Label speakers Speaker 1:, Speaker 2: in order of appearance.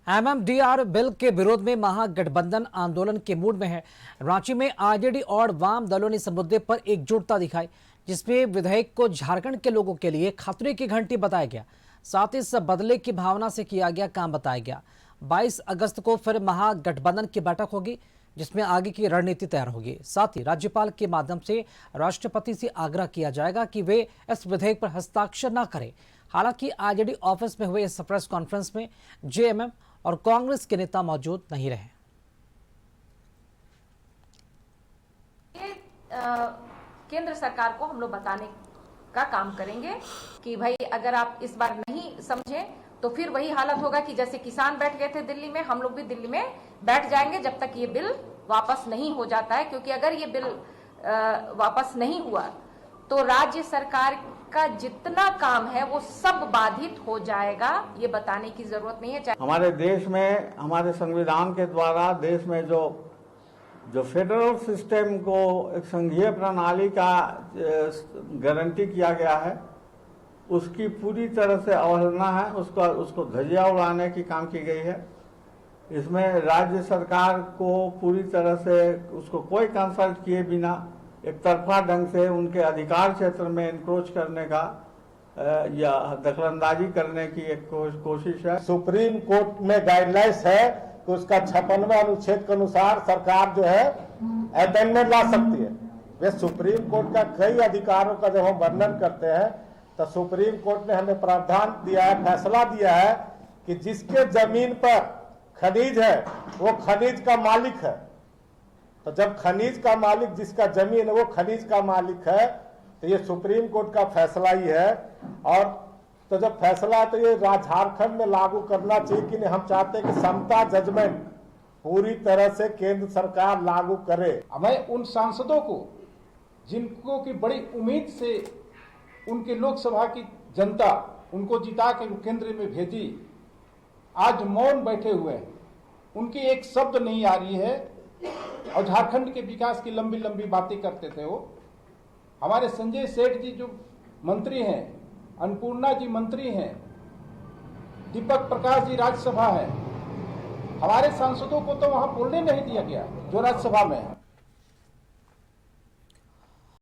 Speaker 1: MMDR bill के विरोध में महागठबंधन आंदोलन के मूड में है। रांची में आरजेडी और वाम दलों ने इस मुद्दे पर एकजुटता दिखाई, जिसमें विधेयक को झारखंड के लोगों के लिए खतरे की घंटी बताया गया। साथ ही इस बदले की भावना से किया गया काम बताया गया। 22 अगस्त को फिर महागठबंधन की बैठक होगी, जिसमें आगे की रणनीति तैयार होगी। साथ ही राज्यपाल के माध्यम से राष्ट्रपति से आग्रह किया जाएगा कि वे इस विधेयक पर हस्ताक्षर न करें। हालांकि आरजेडी ऑफिस में हुए इस प्रेस कॉन्फ्रेंस में जेएमएम और कांग्रेस के नेता मौजूद नहीं रहे।
Speaker 2: केंद्र सरकार को हम लोग बताने का काम करेंगे कि भाई अगर आप इस बार नहीं समझे तो फिर वही हालत होगा कि जैसे किसान बैठ गए थे दिल्ली में, हम लोग भी दिल्ली में बैठ जाएंगे जब तक ये बिल वापस नहीं हो जाता है। क्योंकि अगर ये बिल वापस नहीं हुआ तो राज्य सरकार का जितना काम है वो सब बाधित हो जाएगा। ये बताने की जरूरत नहीं है।
Speaker 3: हमारे देश में हमारे संविधान के द्वारा देश में जो फेडरल सिस्टम को एक संघीय प्रणाली का गारंटी किया गया है, उसकी पूरी तरह से अवहेलना है। उसको धज्जियां उड़ाने की काम की गई है। इसमें राज्य सरकार को पूरी तरह से उसको कोई कंसल्ट किए बिना एक तरफा ढंग से उनके अधिकार क्षेत्र में इंक्रोच करने का या दखलंदाजी करने की एक कोशिश है।
Speaker 4: सुप्रीम कोर्ट में गाइडलाइंस है कि उसका 56वें अनुच्छेद के अनुसार सरकार जो है अमेंडमेंट ला सकती है। वे सुप्रीम कोर्ट का कई अधिकारों का जब हम वर्णन करते हैं तो सुप्रीम कोर्ट ने हमें प्रावधान दिया है, फैसला दिया है कि जिसके जमीन पर खनिज है वो खनिज का मालिक है। तो जब खनिज का मालिक जिसका जमीन है वो खनिज का मालिक है, तो ये सुप्रीम कोर्ट का फैसला ही है। और तो जब फैसला है तो ये झारखंड में लागू करना चाहिए कि नहीं। हम चाहते हैं कि समता जजमेंट पूरी तरह से केंद्र सरकार लागू करे।
Speaker 5: मैं उन सांसदों को जिनको की बड़ी उम्मीद से उनके लोकसभा की जनता उनको जिता के केंद्र में भेजी, आज मौन बैठे हुए हैं। उनकी एक शब्द नहीं आ रही है और झारखंड के विकास की लंबी लंबी बातें करते थे वो। हमारे संजय सेठ जी जो मंत्री हैं, अन्नपूर्णा जी मंत्री हैं, दीपक प्रकाश जी राज्यसभा है। हमारे सांसदों को तो वहां बोलने नहीं दिया गया जो राज्यसभा में है।